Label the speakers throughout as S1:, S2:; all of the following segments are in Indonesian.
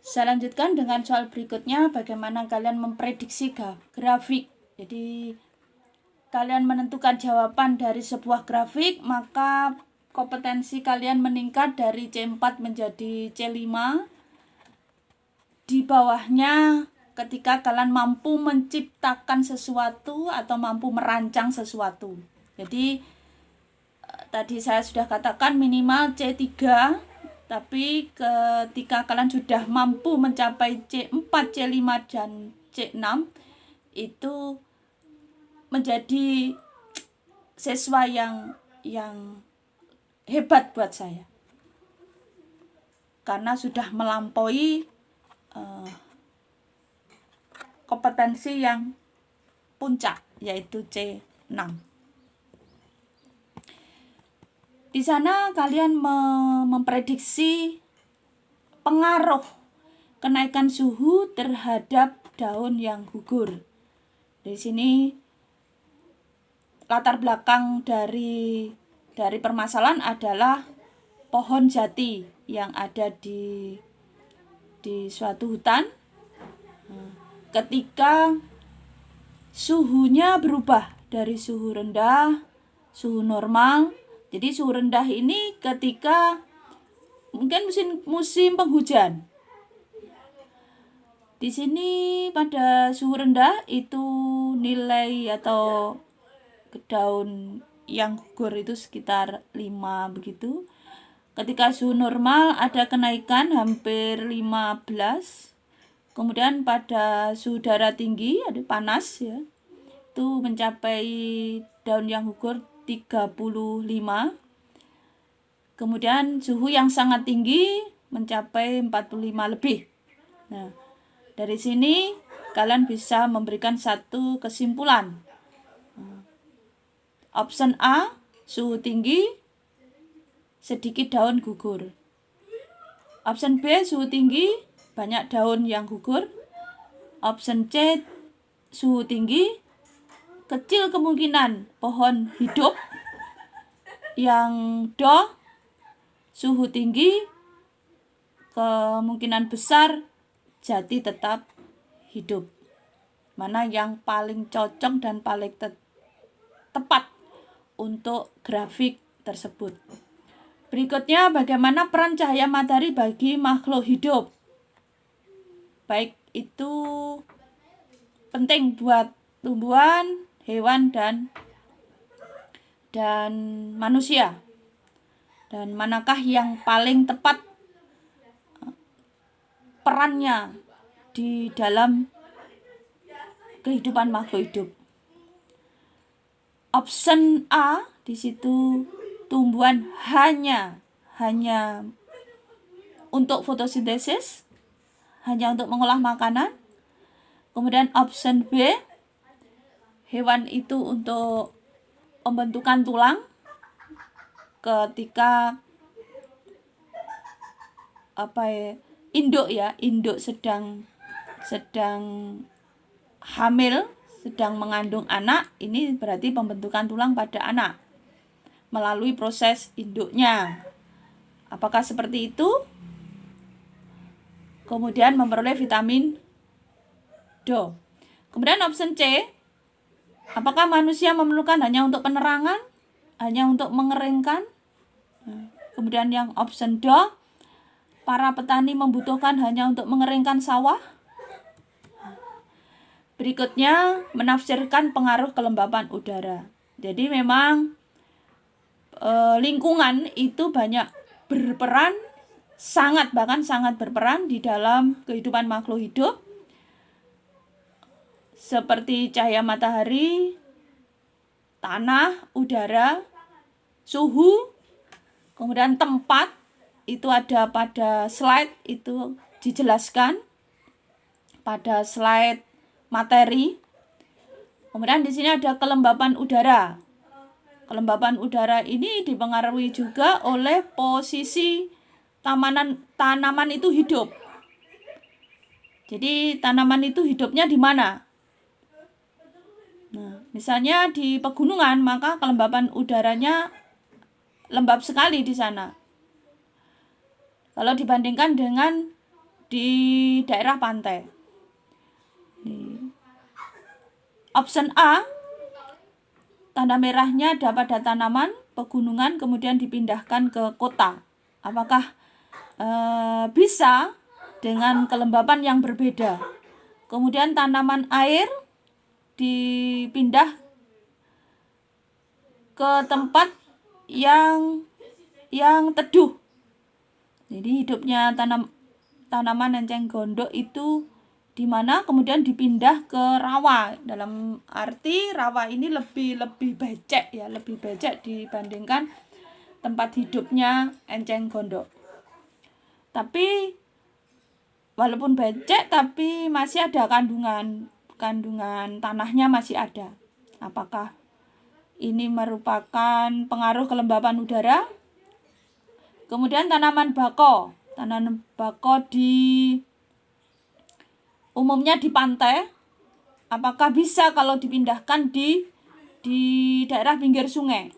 S1: Saya lanjutkan dengan soal berikutnya, bagaimana kalian memprediksi grafik. Jadi kalian menentukan jawaban dari sebuah grafik, maka kompetensi kalian meningkat dari C4 menjadi C5. Di bawahnya ketika kalian mampu menciptakan sesuatu atau mampu merancang sesuatu. Jadi tadi saya sudah katakan minimal C3, tapi ketika kalian sudah mampu mencapai C4, C5, dan C6, itu menjadi siswa yang hebat buat saya. Karena sudah melampaui kompetensi yang puncak, yaitu C6. Di sana kalian memprediksi pengaruh kenaikan suhu terhadap daun yang gugur. Di sini latar belakang dari permasalahan adalah pohon jati yang ada di suatu hutan. Ketika suhunya berubah dari suhu rendah, suhu normal. Jadi suhu rendah ini ketika mungkin musim penghujan. Di sini pada suhu rendah itu nilai atau daun yang gugur itu sekitar 5 begitu. Ketika suhu normal ada kenaikan hampir 15. Kemudian pada suhu udara tinggi, ada panas ya, itu mencapai daun yang gugur 35. Kemudian suhu yang sangat tinggi mencapai 45 lebih. Nah, dari sini kalian bisa memberikan satu kesimpulan. Option A, suhu tinggi, sedikit daun gugur. Option B, suhu tinggi, banyak daun yang gugur. Option C, suhu tinggi, kecil kemungkinan pohon hidup. Yang D, suhu tinggi, kemungkinan besar jati tetap hidup. Mana yang paling cocok dan paling tepat untuk grafik tersebut. Berikutnya, bagaimana peran cahaya matahari bagi makhluk hidup. Baik itu penting buat tumbuhan, hewan, dan manusia. Dan manakah yang paling tepat perannya di dalam kehidupan makhluk hidup. Option A, di situ tumbuhan hanya untuk fotosintesis, hanya untuk mengolah makanan. Kemudian option B, hewan itu untuk pembentukan tulang ketika induk sedang hamil, sedang mengandung anak, ini berarti pembentukan tulang pada anak melalui proses induknya. Apakah seperti itu? Kemudian memperoleh vitamin D. Kemudian option C, apakah manusia memerlukan hanya untuk penerangan, hanya untuk mengeringkan? Kemudian yang option D, para petani membutuhkan hanya untuk mengeringkan sawah. Berikutnya, menafsirkan pengaruh kelembapan udara. Jadi memang lingkungan itu banyak berperan, bahkan sangat berperan di dalam kehidupan makhluk hidup. Seperti cahaya matahari, tanah, udara, suhu, kemudian tempat, itu ada pada slide, itu dijelaskan pada slide materi. Kemudian di sini ada kelembapan udara. Kelembapan udara ini dipengaruhi juga oleh posisi tanaman itu hidup. Jadi tanaman itu hidupnya di mana? Nah, misalnya di pegunungan, maka kelembapan udaranya lembab sekali di sana. Kalau dibandingkan dengan di daerah pantai. Option A, tanda merahnya ada pada tanaman pegunungan kemudian dipindahkan ke kota. Apakah bisa dengan kelembapan yang berbeda? Kemudian tanaman air dipindah ke tempat yang teduh. Jadi hidupnya tanaman enceng gondok itu di mana kemudian dipindah ke rawa. Dalam arti rawa ini lebih becek ya, lebih becek dibandingkan tempat hidupnya enceng gondok. Tapi walaupun becek tapi masih ada kandungan tanahnya masih ada. Apakah ini merupakan pengaruh kelembapan udara? Kemudian tanaman bako umumnya di pantai. Apakah bisa kalau dipindahkan di daerah pinggir sungai?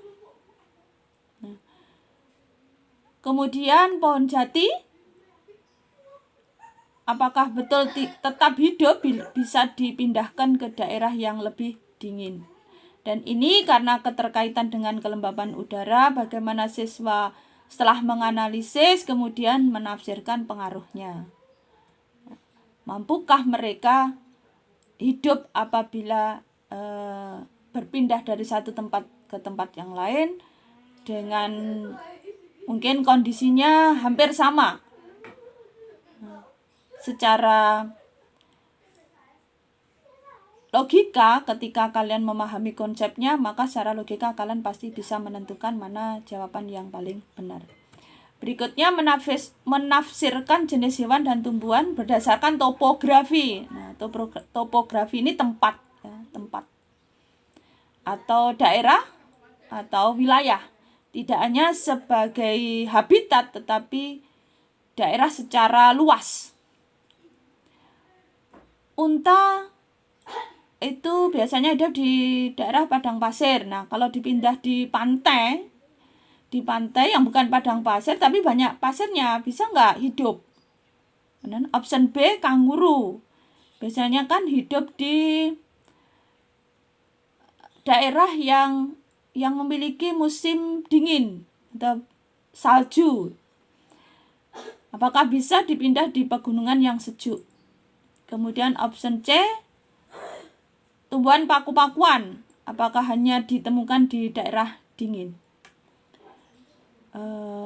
S1: Kemudian pohon jati, apakah betul tetap hidup bisa dipindahkan ke daerah yang lebih dingin? Dan ini karena keterkaitan dengan kelembapan udara, bagaimana siswa setelah menganalisis kemudian menafsirkan pengaruhnya. Mampukah mereka hidup apabila berpindah dari satu tempat ke tempat yang lain dengan mungkin kondisinya hampir sama? Secara logika, ketika kalian memahami konsepnya, maka secara logika kalian pasti bisa menentukan mana jawaban yang paling benar. Berikutnya menafsirkan jenis hewan dan tumbuhan berdasarkan topografi. Nah, topografi ini tempat atau daerah atau wilayah. Tidak hanya sebagai habitat tetapi daerah secara luas. Unta itu biasanya hidup di daerah padang pasir. Nah, kalau dipindah di pantai yang bukan padang pasir tapi banyak pasirnya, bisa nggak hidup? Dan option B, kanguru. Biasanya kan hidup di daerah yang memiliki musim dingin atau salju. Apakah bisa dipindah di pegunungan yang sejuk? Kemudian option C, tumbuhan paku-pakuan, apakah hanya ditemukan di daerah dingin?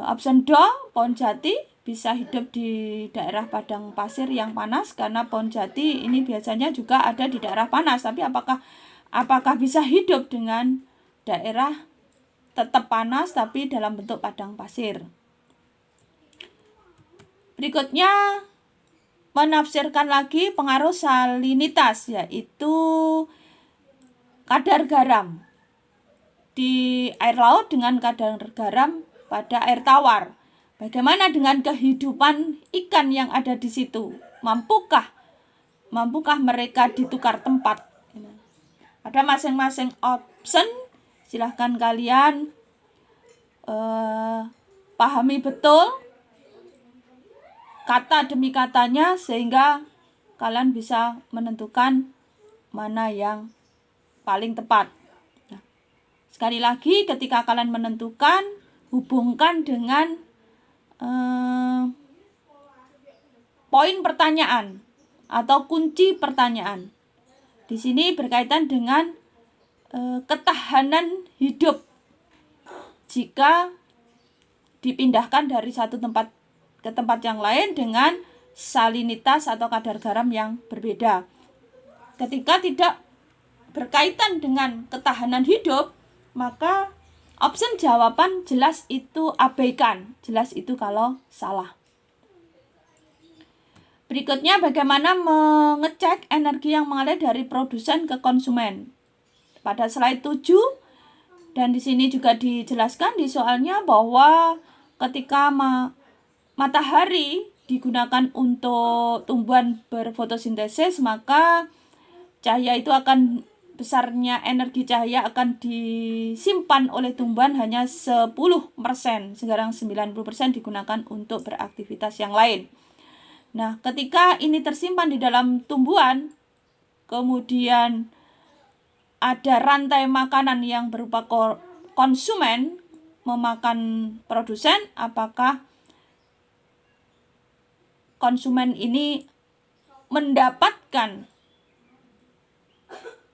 S1: Option D, pohon jati bisa hidup di daerah padang pasir yang panas karena pohon jati ini biasanya juga ada di daerah panas. Tapi apakah bisa hidup dengan daerah tetap panas tapi dalam bentuk padang pasir? Berikutnya menafsirkan lagi pengaruh salinitas, yaitu kadar garam di air laut dengan kadar garam pada air tawar. Bagaimana dengan kehidupan ikan yang ada di situ? Mampukah mereka ditukar tempat? Ada masing-masing option. Silahkan kalian pahami betul kata demi katanya sehingga kalian bisa menentukan mana yang paling tepat. Nah, sekali lagi, ketika kalian menentukan, hubungkan dengan poin pertanyaan atau kunci pertanyaan. Di sini berkaitan dengan ketahanan hidup jika dipindahkan dari satu tempat ke tempat yang lain dengan salinitas atau kadar garam yang berbeda. Ketika tidak berkaitan dengan ketahanan hidup, maka option jawaban jelas itu abaikan, jelas itu kalau salah. Berikutnya, bagaimana mengecek energi yang mengalir dari produsen ke konsumen. Pada slide 7, dan di sini juga dijelaskan di soalnya bahwa ketika matahari digunakan untuk tumbuhan berfotosintesis, maka cahaya itu besarnya energi cahaya akan disimpan oleh tumbuhan hanya 10%, sekarang 90% digunakan untuk beraktivitas yang lain. Nah, ketika ini tersimpan di dalam tumbuhan, kemudian ada rantai makanan yang berupa konsumen memakan produsen, apakah konsumen ini mendapatkan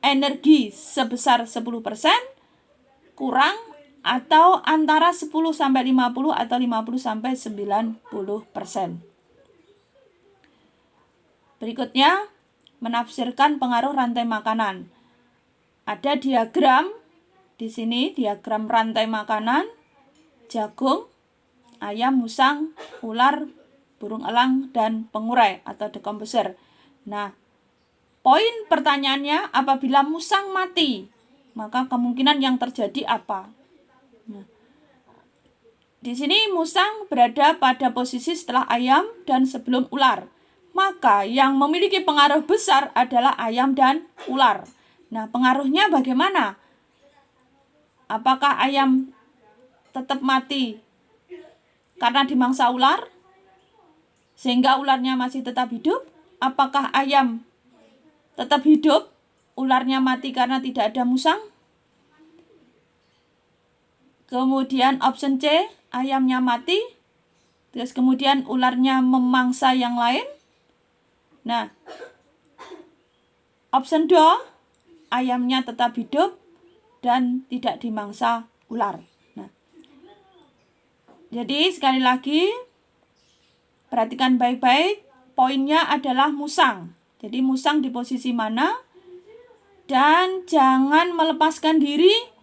S1: energi sebesar 10%, kurang, atau antara 10-50 atau 50-90%. Berikutnya, menafsirkan pengaruh rantai makanan. Ada diagram di sini, diagram rantai makanan, jagung, ayam, musang, ular, burung elang, dan pengurai atau decomposer. Nah, poin pertanyaannya, apabila musang mati, maka kemungkinan yang terjadi apa? Nah, di sini musang berada pada posisi setelah ayam dan sebelum ular. Maka yang memiliki pengaruh besar adalah ayam dan ular. Nah, pengaruhnya bagaimana? Apakah ayam tetap mati karena dimangsa ular, sehingga ularnya masih tetap hidup? Apakah ayam tetap hidup, ularnya mati karena tidak ada musang? Kemudian option C, ayamnya mati, terus kemudian ularnya memangsa yang lain. Nah, option D, ayamnya tetap hidup dan tidak dimangsa ular. Nah, jadi sekali lagi, perhatikan baik-baik, poinnya adalah musang. Jadi musang di posisi mana? Dan jangan melepaskan diri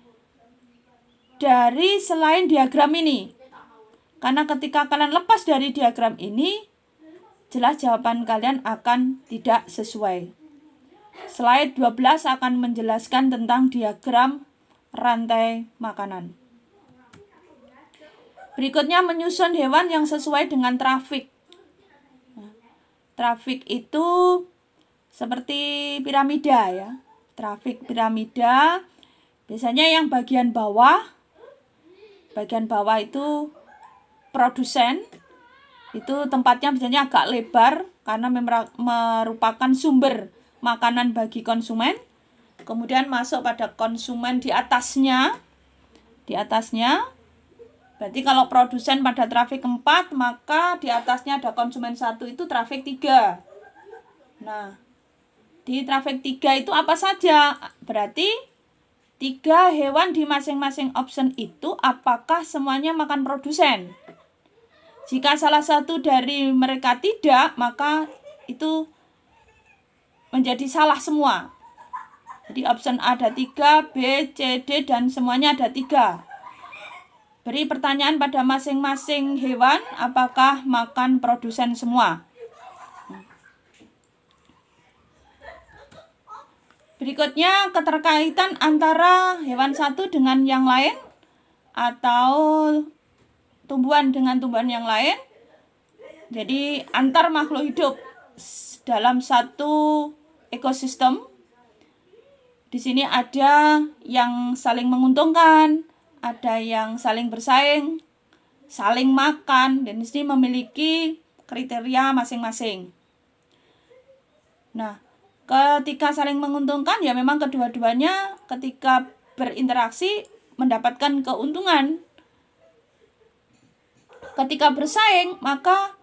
S1: dari selain diagram ini. Karena ketika kalian lepas dari diagram ini, jelas jawaban kalian akan tidak sesuai. Slide 12 akan menjelaskan tentang diagram rantai makanan. Berikutnya menyusun hewan yang sesuai dengan trafik. Trafik itu seperti piramida ya. Trafik piramida, biasanya yang bagian bawah itu produsen. Itu tempatnya biasanya agak lebar karena merupakan sumber makanan bagi konsumen. Kemudian masuk pada konsumen di atasnya. Berarti kalau produsen pada trafik 4, maka di atasnya ada konsumen 1, itu trafik 3. Nah, di trafik 3 itu apa saja? Berarti 3 hewan di masing-masing option itu apakah semuanya makan produsen? Jika salah satu dari mereka tidak, maka itu menjadi salah semua. Jadi option A ada 3, B, C, D, dan semuanya ada 3. Beri pertanyaan pada masing-masing hewan, apakah makan produsen semua. Berikutnya, keterkaitan antara hewan satu dengan yang lain atau tumbuhan dengan tumbuhan yang lain. Jadi antar makhluk hidup dalam satu ekosistem. Di sini ada yang saling menguntungkan, ada yang saling bersaing, saling makan, dan di sini memiliki kriteria masing-masing. Nah, ketika saling menguntungkan, ya memang kedua-duanya ketika berinteraksi mendapatkan keuntungan. Ketika bersaing, maka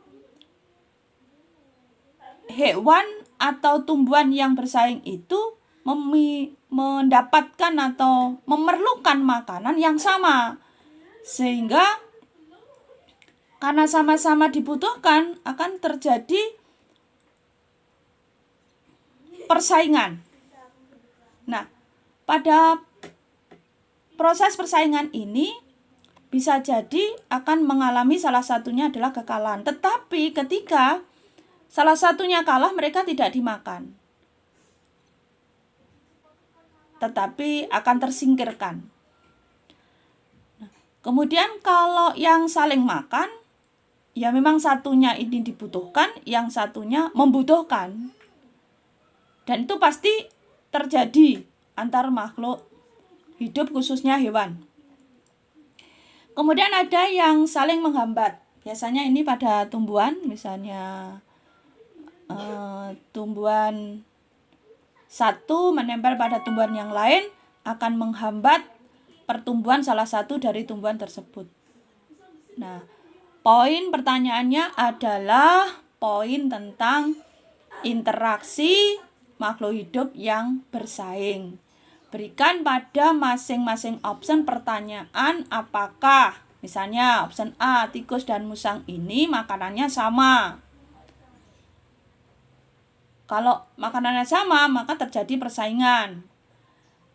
S1: hewan atau tumbuhan yang bersaing itu mendapatkan atau memerlukan makanan yang sama. Sehingga karena sama-sama dibutuhkan akan terjadi persaingan. Nah, pada proses persaingan ini bisa jadi akan mengalami salah satunya adalah kekalahan. Tetapi ketika salah satunya kalah, mereka tidak dimakan, tetapi akan tersingkirkan. Nah, kemudian kalau yang saling makan, ya memang satunya ini dibutuhkan, yang satunya membutuhkan. Dan itu pasti terjadi antar makhluk hidup, khususnya hewan. Kemudian ada yang saling menghambat. Biasanya ini pada tumbuhan, misalnya tumbuhan satu menempel pada tumbuhan yang lain akan menghambat pertumbuhan salah satu dari tumbuhan tersebut. Nah, poin pertanyaannya adalah poin tentang interaksi makhluk hidup yang bersaing. Berikan pada masing-masing option pertanyaan apakah, misalnya option A, tikus dan musang ini makanannya sama. Kalau makanannya sama, maka terjadi persaingan.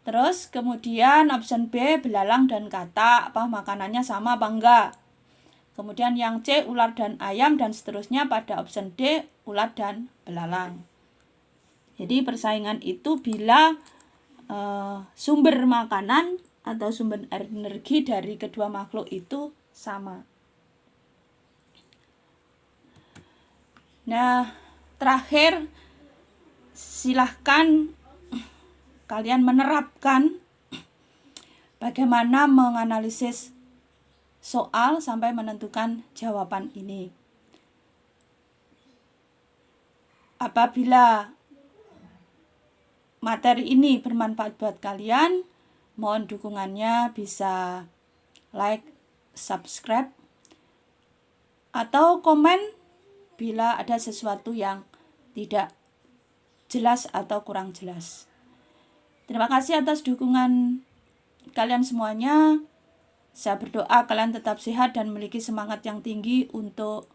S1: Terus kemudian option B, belalang dan katak, makanannya sama apa enggak. Kemudian yang C, ular dan ayam, dan seterusnya pada option D, ular dan belalang. Jadi persaingan itu bila sumber makanan atau sumber energi dari kedua makhluk itu sama. Nah, terakhir silahkan kalian menerapkan bagaimana menganalisis soal sampai menentukan jawaban ini. Apabila materi ini bermanfaat buat kalian, mohon dukungannya bisa like, subscribe, atau komen bila ada sesuatu yang tidak jelas atau kurang jelas. Terima kasih atas dukungan kalian semuanya. Saya berdoa kalian tetap sehat dan memiliki semangat yang tinggi untuk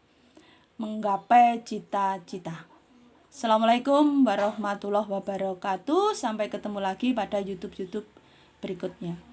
S1: menggapai cita-cita. Assalamualaikum warahmatullahi wabarakatuh. Sampai ketemu lagi pada YouTube berikutnya.